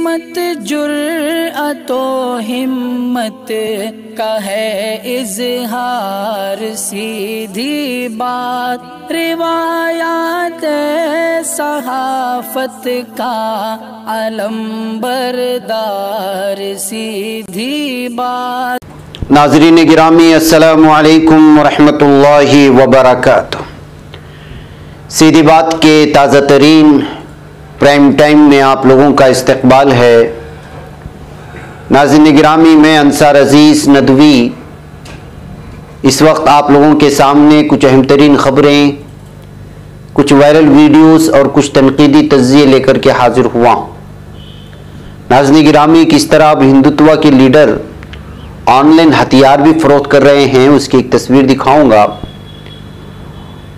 सीमत जुर्अतो हिम्मत का है इजहार, सीधी बात रिवायात सहाफत का अलंबरदार, सीधी बात। नाज़रीन गिरामी, अस्सलामु अलैकुम वरहमतुल्लाहि वबरकातुह। सीधी बात के ताज़ा तरीन प्राइम टाइम में आप लोगों का इस्तकबाल है। नाज़रीन गिरामी, मैं अंसार अजीज़ नदवी इस वक्त आप लोगों के सामने कुछ अहम तरीन ख़बरें, कुछ वायरल वीडियोस और कुछ तनकीदी तज्ज़िये लेकर के हाजिर हुआ हूँ। नाज़रीन गिरामी, किस तरह अब हिंदुत्व के लीडर ऑनलाइन हथियार भी फरोख्त कर रहे हैं, उसकी एक तस्वीर दिखाऊंगा।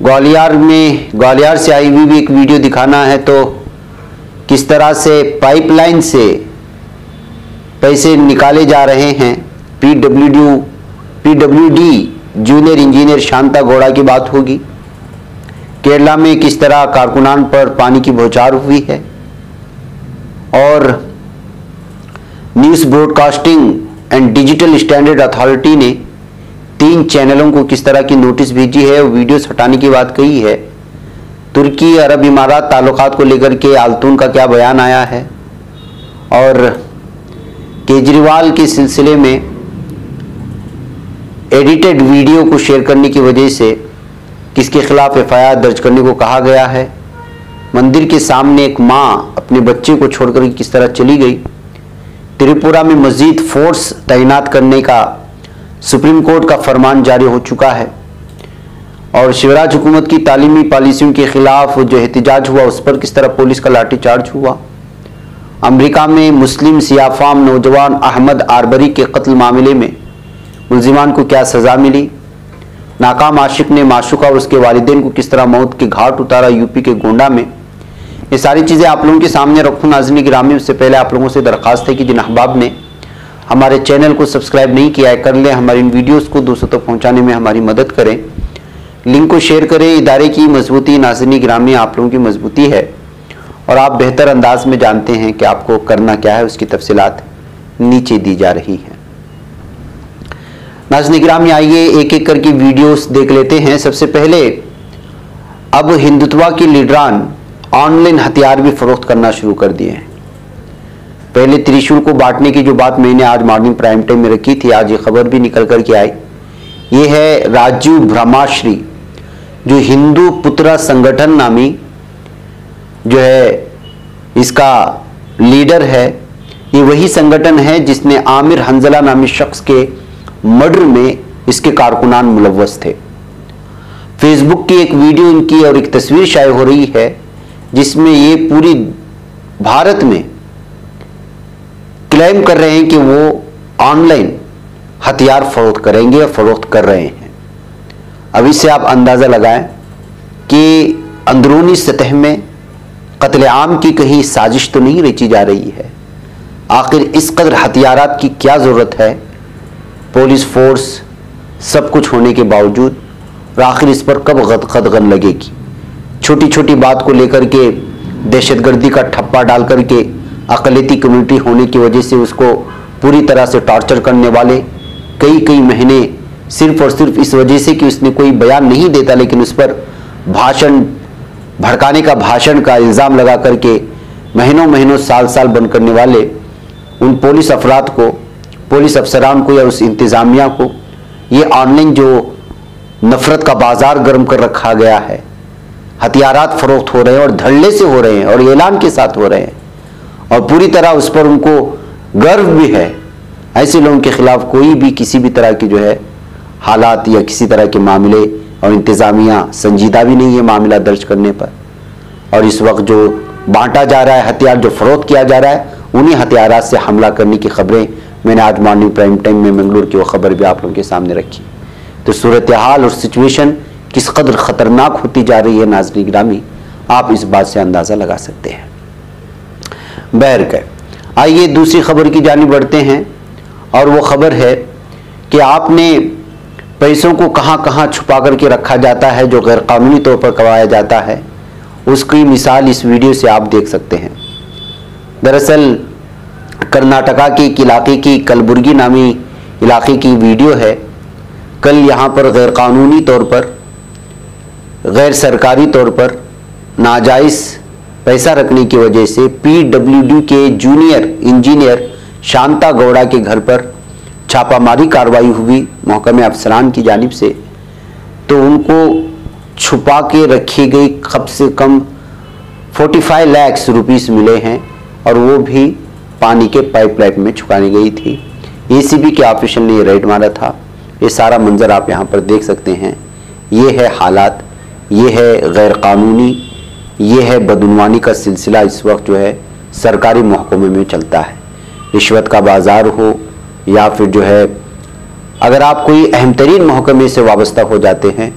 ग्वालियर से आई हुई भी एक वीडियो दिखाना है, तो किस तरह से पाइपलाइन से पैसे निकाले जा रहे हैं। PWD junior engineer Shanta Gowda की बात होगी। केरला में किस तरह कारकुनान पर पानी की बौछार हुई है, और news broadcasting and digital standard authority ने 3 चैनलों को किस तरह की नोटिस भेजी है, वीडियोस हटाने की बात कही है। तुर्की अरब इमारात ताल्लुकात को लेकर के आलतून का क्या बयान आया है, और केजरीवाल के सिलसिले में एडिटेड वीडियो को शेयर करने की वजह से किसके खिलाफ एफआईआर दर्ज करने को कहा गया है। मंदिर के सामने एक मां अपने बच्चे को छोड़कर किस तरह चली गई। त्रिपुरा में मजीद फोर्स तैनात करने का सुप्रीम कोर्ट का फरमान जारी हो चुका है, और शिवराज हुकूमत की तालीमी पॉलिसियों के खिलाफ जो एहतजाज हुआ उस पर किस तरह पुलिस का लाठीचार्ज हुआ। अमेरिका में मुस्लिम सियाफाम नौजवान अहमद आरबरी के कत्ल मामले में मुलजिमान को क्या सज़ा मिली। नाकाम आशिक ने माशूका और उसके वालिदैन को किस तरह मौत के घाट उतारा यूपी के गोंडा में। ये सारी चीज़ें आप लोगों के सामने रखूँ। नाज़रीन गिरामी, उससे पहले आप लोगों से दरख्वास्त है कि जिन अहबाब ने हमारे चैनल को सब्सक्राइब नहीं किया है, कर लें। हमारी इन वीडियोज़ को दूसरों तक पहुँचाने में हमारी मदद करें, लिंक को शेयर करें। इदारे की मजबूती नाज़रीन गिरामी आप लोगों की मजबूती है, और आप बेहतर अंदाज में जानते हैं कि आपको करना क्या है। उसकी तफसीलात नीचे दी जा रही हैं। नाज़रीन गिरामी, आइए एक एक करके वीडियोस देख लेते हैं। सबसे पहले अब हिंदुत्व के लीडरान ऑनलाइन हथियार भी फरोख्त करना शुरू कर दिए हैं। पहले त्रिशूल को बांटने की जो बात मैंने आज मॉर्निंग प्राइम टाइम में रखी थी, आज ये खबर भी निकल कर के आई। ये है राजीव ब्रह्माश्री, जो हिंदू पुत्रा संगठन नामी जो है इसका लीडर है। ये वही संगठन है जिसने आमिर हंजला नामी शख्स के मर्डर में इसके कारकुनान मुलव्वस थे। फेसबुक की एक वीडियो इनकी और एक तस्वीर शाये हो रही है, जिसमें ये पूरी भारत में क्लेम कर रहे हैं कि वो ऑनलाइन हथियार फरोख्त करेंगे और फरोख्त कर रहे हैं। अब इससे आप अंदाज़ा लगाएं कि अंदरूनी सतह में कत्लेआम की कहीं साजिश तो नहीं रची जा रही है। आखिर इस कदर हथियारात की क्या ज़रूरत है, पुलिस फोर्स सब कुछ होने के बावजूद, और आखिर इस पर कब कदगन लगेगी। छोटी छोटी बात को लेकर के दहशतगर्दी का ठप्पा डाल करके अक़लियती कम्युनिटी होने की वजह से उसको पूरी तरह से टॉर्चर करने वाले कई महीने सिर्फ और सिर्फ इस वजह से कि उसने कोई बयान नहीं देता, लेकिन उस पर भाषण भड़काने का भाषण का इल्ज़ाम लगा करके महीनों साल बंद करने वाले उन पुलिस अफराद को, पुलिस अफसरान को या उस इंतज़ामिया को ये ऑनलाइन जो नफ़रत का बाज़ार गर्म कर रखा गया है। हथियारात फरोख्त हो रहे हैं और धड़ल्ले से हो रहे हैं और ऐलान के साथ हो रहे हैं, और पूरी तरह उस पर उनको गर्व भी है। ऐसे लोगों के खिलाफ कोई भी किसी भी तरह की जो है हालात या किसी तरह के मामले और इंतज़ामिया संजीदा भी नहीं है मामला दर्ज करने पर। और इस वक्त जो बांटा जा रहा है हथियार, जो फरोख्त किया जा रहा है, उन्हीं हथियारात से हमला करने की खबरें मैंने आज मॉर्निंग प्राइम टाइम में मंगलूर की वो खबर भी आप लोगों के सामने रखी। तो सूरत हाल और सिचुएशन किस कदर ख़तरनाक होती जा रही है नाज़रीन गिरामी, आप इस बात से अंदाज़ा लगा सकते हैं। बहरकैफ, आइए दूसरी खबर की जानिब बढ़ते हैं, और वो खबर है कि आपने पैसों को कहां कहां छुपा करके रखा जाता है जो गैर कानूनी तौर पर करवाया जाता है, उसकी मिसाल इस वीडियो से आप देख सकते हैं। दरअसल कर्नाटका के एक इलाके की कलबुर्गी नामी इलाके की वीडियो है। कल यहाँ पर गैरकानूनी तौर पर, गैर सरकारी तौर पर नाजायज़ पैसा रखने की वजह से PWD के जूनियर इंजीनियर शांता गौड़ा के घर पर छापामारी कार्रवाई हुई महकमे अफसरान की जानिब से। तो उनको छुपा के रखी गई कम से कम 45 लाख रुपीस मिले हैं और वो भी पानी के पाइपलाइन में छुपाने गई थी। ACB के ऑफिसर ने ये रेड मारा था। ये सारा मंजर आप यहाँ पर देख सकते हैं। ये है हालात, ये है गैर कानूनी, ये है बदउनवानी का सिलसिला इस वक्त जो है सरकारी महकमे में चलता है। रिश्वत का बाजार हो या फिर जो है अगर आप कोई अहम तरीन महकमे से वाबस्ता हो जाते हैं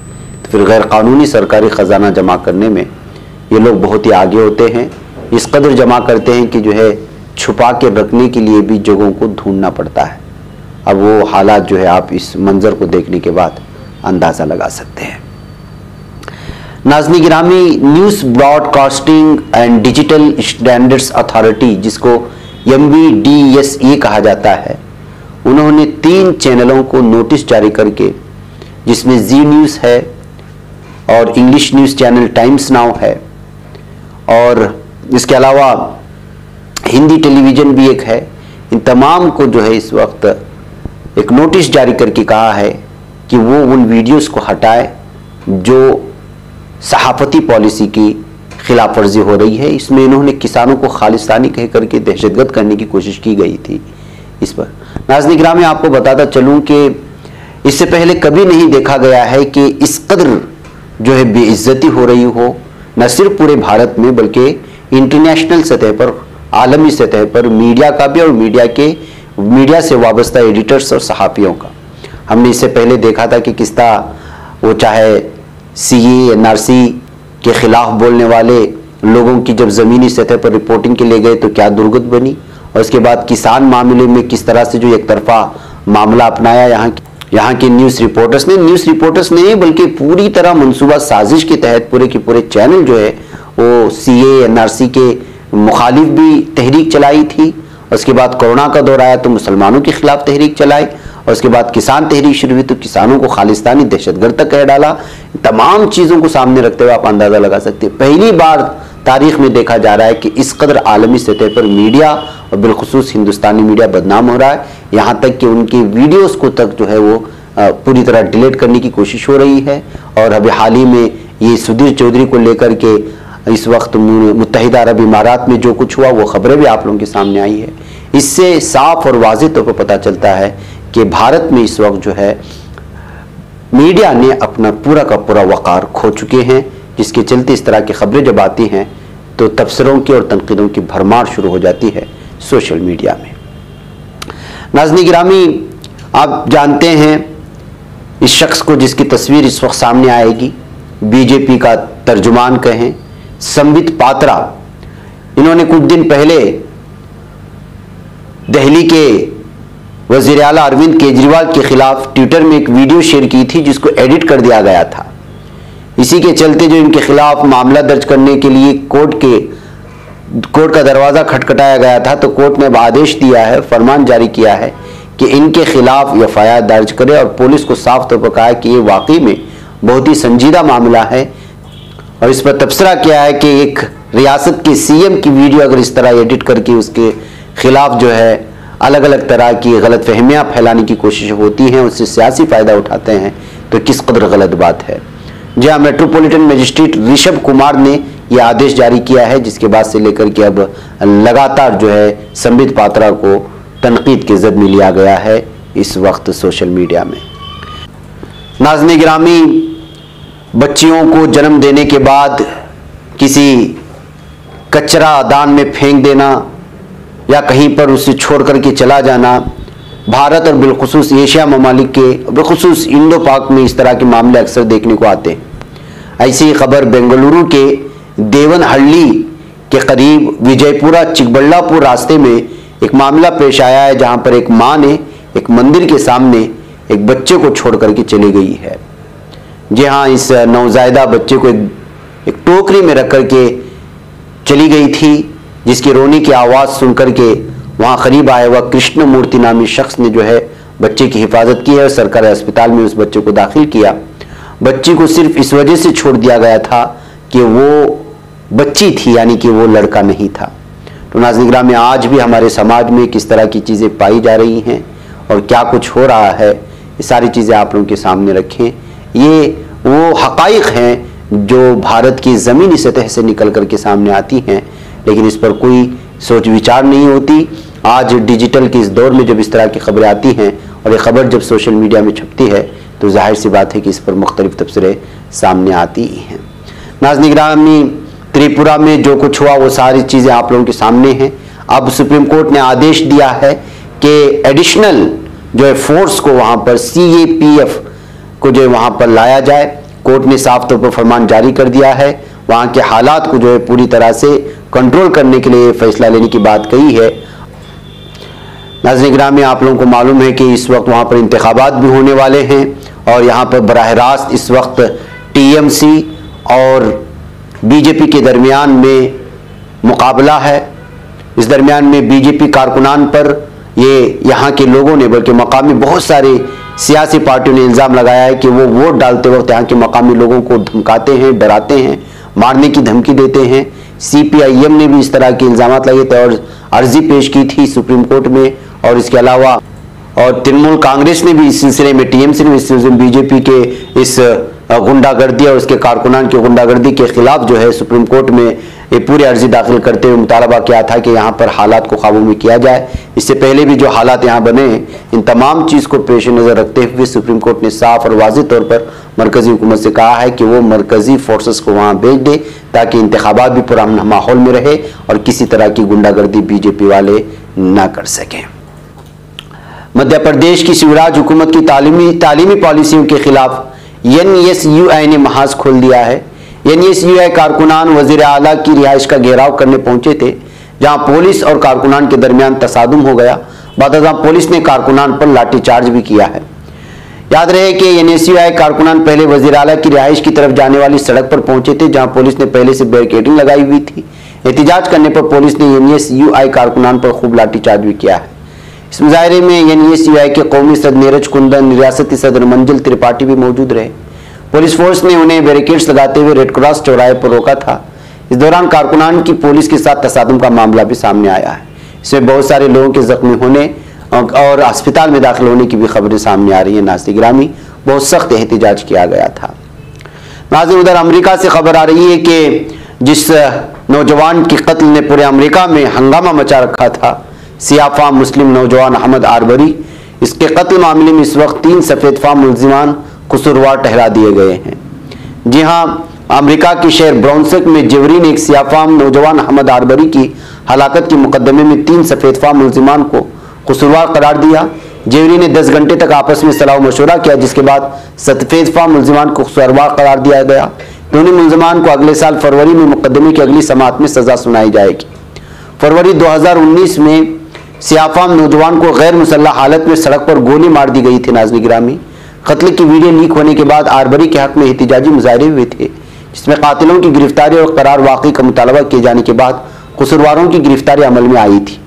तो फिर गैर कानूनी सरकारी ख़जाना जमा करने में ये लोग बहुत ही आगे होते हैं। इस कदर जमा करते हैं कि जो है छुपा के रखने के लिए भी जगहों को ढूंढना पड़ता है। अब वो हालात जो है आप इस मंजर को देखने के बाद अंदाज़ा लगा सकते हैं। नाज़रीन गिरामी, news broadcasting and digital standards authority, जिसको MBDSA कहा जाता है, उन्होंने 3 चैनलों को नोटिस जारी करके, जिसमें जी न्यूज़ है और English news channel times now है और इसके अलावा हिंदी टेलीविज़न भी एक है, इन तमाम को जो है इस वक्त एक नोटिस जारी करके कहा है कि वो उन वीडियोस को हटाए जो सहाफ़ती पॉलिसी की खिलाफ वर्जी हो रही है। इसमें इन्होंने किसानों को खालिस्तानी कह करके दहशतगर्द करने की कोशिश की गई थी। इस पर नाज़रीन गिरामी आपको बताता चलूँ कि इससे पहले कभी नहीं देखा गया है कि इस कदर जो है बेइज्जती हो रही हो, न सिर्फ पूरे भारत में बल्कि इंटरनेशनल सतह पर, आलमी सतह पर मीडिया का भी और मीडिया से वाबस्ता एडिटर्स और सहाफ़ियों का। हमने इससे पहले देखा था कि किस तरह वो चाहे CA NRC के खिलाफ बोलने वाले लोगों की जब ज़मीनी सतह पर रिपोर्टिंग के लिए गए तो क्या दुर्गत बनी, और उसके बाद किसान मामले में किस तरह से जो एक तरफा मामला अपनाया यहाँ के न्यूज़ रिपोर्टर्स ने बल्कि पूरी तरह मनसूबा साजिश के तहत पूरे के पूरे चैनल जो है वो CA NRC के मुखालिफ भी तहरीक चलाई थी। उसके बाद कोरोना का दौर आया तो मुसलमानों के खिलाफ तहरीक चलाई और उसके बाद किसान तहरीक शुरू हुई तो किसानों को खालिस्तानी दहशतगर्द तक कह डाला। तमाम चीज़ों को सामने रखते हुए आप अंदाज़ा लगा सकते हैं, पहली बार तारीख में देखा जा रहा है कि इस कदर आलमी सतह पर मीडिया और बिलखुसूस हिंदुस्तानी मीडिया बदनाम हो रहा है। यहाँ तक कि उनकी वीडियोस को तक जो है वो पूरी तरह डिलीट करने की कोशिश हो रही है। और अभी हाल ही में ये सुधीर चौधरी को लेकर के इस वक्त मुत्तहिदा अरब इमारात में जो कुछ हुआ वो खबरें भी आप लोगों के सामने आई है। इससे साफ और वाज़ेह तौर पर पता चलता है कि भारत में इस वक्त जो है मीडिया ने अपना पूरा का पूरा वक़ार खो चुके हैं, जिसके चलते इस तरह की खबरें जब आती हैं तो तबसरों की और तनकीदों की भरमार शुरू हो जाती है सोशल मीडिया में। नाज़रीन गिरामी, आप जानते हैं इस शख्स को जिसकी तस्वीर इस वक्त सामने आएगी, BJP का तर्जुमान कहें, संबित पात्रा। इन्होंने कुछ दिन पहले दिल्ली के वज़ीर आला अरविंद केजरीवाल के खिलाफ ट्विटर में एक वीडियो शेयर की थी जिसको एडिट कर दिया गया था। इसी के चलते जो इनके खिलाफ मामला दर्ज करने के लिए कोर्ट का दरवाज़ा खटखटाया गया था, तो कोर्ट ने आदेश दिया है, फरमान जारी किया है कि इनके खिलाफ FIR दर्ज करे और पुलिस को साफ तौर पर कहा है कि ये वाकई में बहुत ही संजीदा मामला है। और इस पर तबसरा किया है कि एक रियासत के CM की वीडियो अगर इस तरह एडिट करके उसके खिलाफ जो है अलग अलग तरह की गलत फहमियाँ फैलाने की कोशिश होती हैं, उससे सियासी फ़ायदा उठाते हैं, तो किस कदर गलत बात है। जी हाँ, मेट्रोपॉलिटन मजिस्ट्रेट ऋषभ कुमार ने यह आदेश जारी किया है, जिसके बाद से लेकर के अब लगातार जो है संबित पात्रा को तनकीद के ज़द में लिया गया है इस वक्त सोशल मीडिया में। नाज़रीन गिरामी, बच्चियों को जन्म देने के बाद किसी कचरा दान में फेंक देना या कहीं पर उसे छोड़ करके चला जाना, भारत और बिलखुसूस एशिया ममालिक के बिलखुसूस इंडो पाक में इस तरह के मामले अक्सर देखने को आते हैं। ऐसी खबर बेंगलुरु के देवनहल्ली के करीब विजयपुरा चिकबल्लापुर रास्ते में एक मामला पेश आया है, जहां पर एक मां ने एक मंदिर के सामने एक बच्चे को छोड़ करके चली गई है। जी हाँ, इस नवजायदा बच्चे को एक टोकरी में रख करके चली गई थी, जिसकी रोने की आवाज़ सुन करके वहाँ करीब आया हुआ कृष्ण मूर्ति नामी शख्स ने जो है बच्चे की हिफाजत की है और सरकारी अस्पताल में उस बच्चे को दाखिल किया। बच्ची को सिर्फ इस वजह से छोड़ दिया गया था कि वो बच्ची थी, यानी कि वो लड़का नहीं था। तो नाज़रीन गिरामी, आज भी हमारे समाज में किस तरह की चीज़ें पाई जा रही हैं और क्या कुछ हो रहा है, ये सारी चीज़ें आप लोगों के सामने रखें। ये वो हक़ाइक़ हैं जो भारत की ज़मीनी सतह से निकल कर के सामने आती हैं, लेकिन इस पर कोई सोच विचार नहीं होती। आज डिजिटल के इस दौर में जब इस तरह की खबरें आती हैं और ये खबर जब सोशल मीडिया में छपती है तो जाहिर सी बात है कि इस पर मुख्तलिफ तबसरे सामने आती ही हैं। नाज़रीन गिरामी, त्रिपुरा में जो कुछ हुआ वो सारी चीज़ें आप लोगों के सामने हैं। अब सुप्रीम कोर्ट ने आदेश दिया है कि एडिशनल जो है फोर्स को वहाँ पर CAPF को जो है वहाँ पर लाया जाए। कोर्ट ने साफ तौर पर फरमान जारी कर दिया है, वहाँ के हालात को जो है पूरी तरह से कंट्रोल करने के लिए फैसला लेने की बात कही है। नाज़रीन गिरामी, आप लोगों को मालूम है कि इस वक्त वहाँ पर इंतखाबात भी होने वाले हैं और यहाँ पर बराह रास्त इस वक्त TMC और BJP के दरमियान में मुकाबला है। इस दरमियान में BJP कारकुनान पर यहाँ के लोगों ने, बल्कि मकामी बहुत सारे सियासी पार्टियों ने इल्ज़ाम लगाया है कि वो वोट डालते वक्त यहाँ के मकामी लोगों को धमकाते हैं, डराते हैं, मारने की धमकी देते हैं। CPIM ने भी इस तरह के इल्ज़ाम लगाए थे और अर्जी पेश की थी सुप्रीम कोर्ट में। और इसके अलावा और तृणमूल कांग्रेस ने भी इस सिलसिले में, TMC ने इस सिलसिले में BJP के इस गुंडागर्दी और उसके कारकुनान की गुंडागर्दी के खिलाफ जो है सुप्रीम कोर्ट में ये पूरी अर्जी दाखिल करते हुए मुतालबा किया था कि यहाँ पर हालात को काबू में किया जाए। इससे पहले भी जो हालात यहाँ बने, इन तमाम चीज़ को पेश नज़र रखते हुए सुप्रीम कोर्ट ने साफ और वाज़ेह तौर पर मरकज़ी हुकूमत से कहा है कि वो मरकज़ी फोर्सेस को वहाँ भेज दे ताकि इंतखाबात भी पुरअमन माहौल में रहे और किसी तरह की गुंडागर्दी BJP वाले ना कर सकें। मध्य प्रदेश की शिवराज हुकूमत की तालीमी पॉलिसियों के खिलाफ NSUI ने महाज खोल दिया है। NSUI कारकुनान वज़ीर आला की रिहाइश का घेराव करने पहुंचे थे, जहां पुलिस और कारकुनान के दरमियान तसादुम हो गया। बाद पुलिस ने कारकुनान पर लाठीचार्ज भी किया है। याद रहे कि NSUI कारकुनान पहले वज़ीर आला की रिहाइश की तरफ जाने वाली सड़क पर पहुंचे थे, जहां पुलिस ने पहले से बैरिकेडिंग लगाई हुई थी। एहतिजाज करने पर पुलिस ने NSUI कारकुनान पर खूब लाठीचार्ज भी किया है। इस मुजाहरे में NSUI के कौमी सदर नीरज कुंदन, रियासती सदर मंजिल त्रिपाठी भी मौजूद रहे। पुलिस फोर्स ने उन्हें बैरिकेड्स लगाते हुए रेड क्रॉस चौराहे पर रोका था। इस दौरान कारकुनान की पुलिस के साथ तसादुम का मामला भी सामने आया है। इसमें बहुत सारे लोगों के जख्मी होने और अस्पताल में दाखिल होने की भी खबरें सामने आ रही है। नाज़रीन गिरामी, बहुत सख्त एहतिजाज किया गया था। नाज़रीन, उधर अमेरिका से खबर आ रही है कि जिस नौजवान की कत्ल ने पूरे अमेरिका में हंगामा मचा रखा था, सियाफाम मुस्लिम नौजवान अहमद आरबरी, इसके कत्ल मामले में इस वक्त 3 सफ़ेद फाम मुल्जिमान कसूरवार ठहरा दिए गए हैं। जी हां, अमेरिका के शहर ब्राउनसविक में जेवरी ने एक सियाफाम नौजवान अहमद आरबरी की हलाकत के मुकदमे में 3 सफ़ेद फाम मुल्जिमान को कसूरवार करार दिया। जेवरी ने 10 घंटे तक आपस में सलाह मशवरा किया, जिसके बाद सफ़ेद फाम मुल्जिमान को कसूरवार करार दिया गया। दोनों मुल्जिमान को अगले साल फरवरी में मुकदमे की अगली समाअत में सजा सुनाई जाएगी। फरवरी 2019 में सियाफाम नौजवान को गैर मुसल्लह हालत में सड़क पर गोली मार दी गई थी। नाज़रीन गिरामी, कत्ल की वीडियो लीक होने के बाद आरबरी के हक में एहतिजाजी मुजाहरे हुए थे, जिसमें कातिलों की गिरफ्तारी और करार वाक़ई का मुतालबा किए जाने के बाद कसूरवारों की गिरफ्तारी अमल में आई थी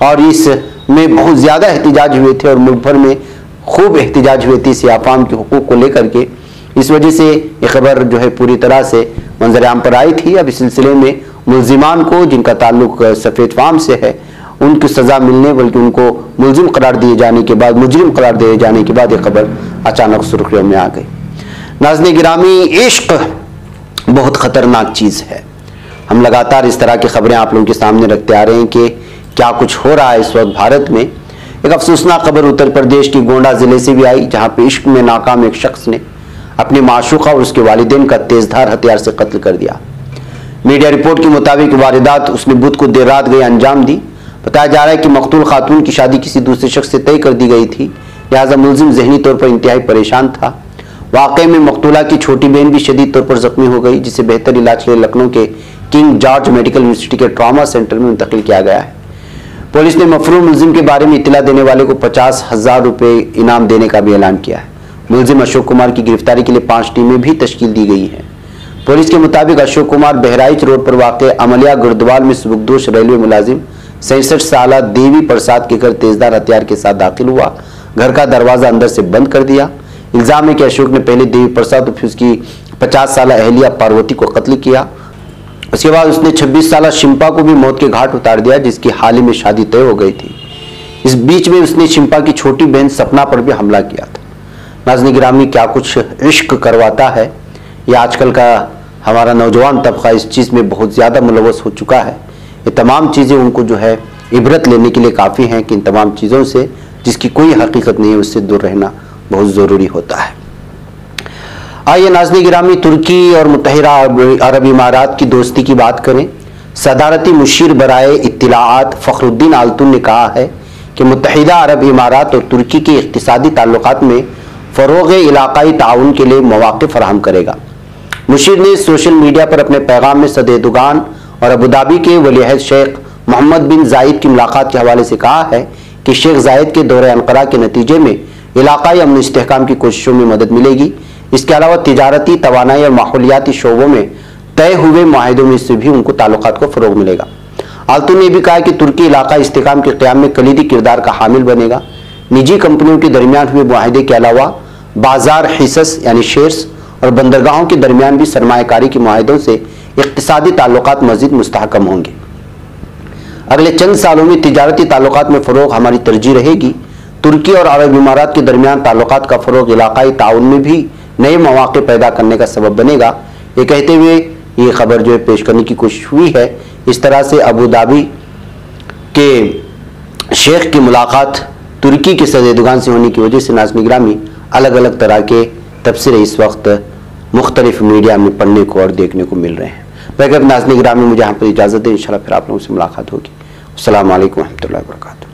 और इसमें बहुत ज़्यादा एहतिजाज हुए थे और मुल्क भर में खूब एहतिजाज हुए थे सियाफाम के हुकूक को लेकर के। इस वजह से ये खबर जो है पूरी तरह से मंजर आम पर आई थी। अब इस सिलसिले में मुल्जिमान को, जिनका ताल्लुक सफ़ेद फाम से है, उनकी सज़ा मिलने बल्कि उनको मुलजिम करार दिए जाने के बाद, मुजरिम करार दिए जाने के बाद ये खबर अचानक सुर्खियों में आ गई। नाज़रीन गिरामी, इश्क बहुत ख़तरनाक चीज़ है। हम लगातार इस तरह की खबरें आप लोगों के सामने रखते आ रहे हैं कि क्या कुछ हो रहा है इस वक्त भारत में। एक अफसोसनाक खबर उत्तर प्रदेश की गोंडा ज़िले से भी आई, जहाँ पे इश्क में नाकाम एक शख्स ने अपनी माशूका और उसके वालिदैन का तेज़धार हथियार से कत्ल कर दिया। मीडिया रिपोर्ट के मुताबिक वारदात उसने बुध को देर रात गई अंजाम दी। बताया जा रहा है कि मकतूल खातून की शादी किसी दूसरे शख्स से तय कर दी गई थी, लिहाजा मुलजिम जहनी तौर पर इंतहाई परेशान था। वाक़े में मकतूला की छोटी बहन भी शदीद तौर पर जख्मी हो गई, जिसे बेहतर इलाज के लिए लखनऊ के किंग जॉर्ज मेडिकल यूनिवर्सिटी के ट्रॉमा सेंटर में मुंतकिल किया गया है। पुलिस ने मफरूम मुलजिम के बारे में इत्तला देने वाले को 50,000 रुपये इनाम देने का भी ऐलान किया है। मुलजिम अशोक कुमार की गिरफ्तारी के लिए 5 टीमें भी तश्कील दी गई हैं। पुलिस के मुताबिक अशोक कुमार बहराइच रोड पर वाक़ अमलिया गुरुद्वाल में सुबकदोश रेलवे मुलाजिम 67 साल देवी प्रसाद के घर तेजदार हथियार के साथ दाखिल हुआ। घर का दरवाजा अंदर से बंद कर दिया। इल्जाम है कि अशोक ने पहले देवी प्रसाद और फिर उसकी 50 साल अहलिया पार्वती को कत्ल किया। उसके बाद उसने 26 साल शिंपा को भी मौत के घाट उतार दिया, जिसकी हाल ही में शादी तय हो गई थी। इस बीच में उसने शिंपा की छोटी बहन सपना पर भी हमला किया था। नाज़रीन गिरामी, क्या कुछ इश्क करवाता है। ये आजकल का हमारा नौजवान तबका इस चीज़ में बहुत ज़्यादा मुलव्वस हो चुका है। ये तमाम चीज़ें उनको जो है इबरत लेने के लिए काफ़ी हैं कि इन तमाम चीज़ों से, जिसकी कोई हकीकत नहीं है, उससे दूर रहना बहुत ज़रूरी होता है। आइए नाज़रीन गिरामी, तुर्की और मुत्तहिदा अरब इमारात की दोस्ती की बात करें। सदारती मुशीर बराए इत्तिलाआत फ़खरुद्दीन आल्तुन ने कहा है कि मुत्तहिदा अरब इमारात और तुर्की के इक़्तिसादी ताल्लुकात में फ़रोग़ इलाक़ाई ताउन के लिए मौक़े फ़राहम करेगा। मुशीर ने सोशल मीडिया पर अपने पैगाम में सदर एर्दोगान और अबूधाबी के वलीअहद शेख मोहम्मद बिन जायद की मुलाकात के हवाले से कहा है कि शेख जायद के दौरे अनक़रा के नतीजे में इलाक़ाई अमन इस्तेहकाम की कोशिशों में मदद मिलेगी। इसके अलावा तिजारती, तवानाई और माहौलियाती शोबों में तय हुए माहिदों में से भी उनको ताल्लुकात को फ़रोग़ मिलेगा। आल्तुन ने भी कहा कि तुर्की इलाक़ा इस्तेहकाम के क़याम में कलीदी किरदार का हामिल बनेगा। निजी कंपनियों के दरमियान हुए मुआहदे के अलावा बाजार हिस्स यानी शेयर्स और बंदरगाहों के दरमियान भी सरमायाकारी के मुआहदों से इक़्तिसादी ताल्लुकात मज़ीद मुस्तहकम होंगे। अगले चंद सालों में तिजारती ताल्लुकात में फ़रोग़ हमारी तरजीह रहेगी। तुर्की और अरब इमारात के दरमियान ताल्लुकात का फ़रोग़ इलाक़ाई ताउन में भी नए मौक़े पैदा करने का सबब बनेगा। ये कहते हुए ये खबर जो है पेश करने की कोशिश हुई है। इस तरह से अबूधाबी के शेख की मुलाकात तुर्की के सदर एर्दोगान से होने की वजह से नाज़रीन गिरामी अलग अलग तरह के तबसरे इस वक्त मुख्तलिफ मीडिया में पढ़ने को और देखने को मिल रहे हैं। वैसे नाज़रीन गिरामी मुझे यहाँ पर इजाज़त दें, इंशाल्लाह फिर आप लोगों से मुलाकात होगी। अस्सलाम वालेकुम रहमतुल्लाहि व बरकातुहू।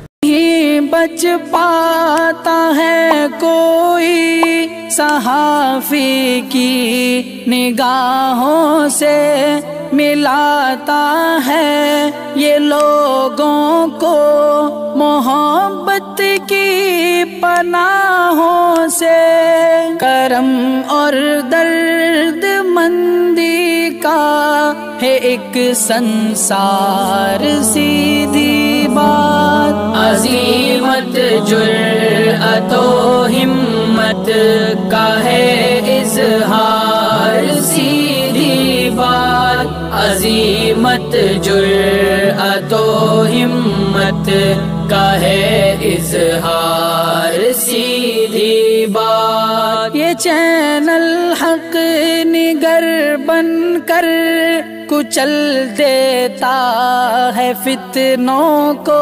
बच पाता है कोई सहाफ़ी की निगाहों से, मिलाता है ये लोगों को मोहब्बत की पनाहों से। करम और दर्द मंदी का है एक संसार, सीधी बात अज़ीमत जुर्अतो हिम्मत का है इज़हार, सीधी बात अज़ीमत जुर्अतो हिम्मत का है इज़हार, सीधी बात। ये चैनल हक निगर बनकर कुचल देता है फितनों को।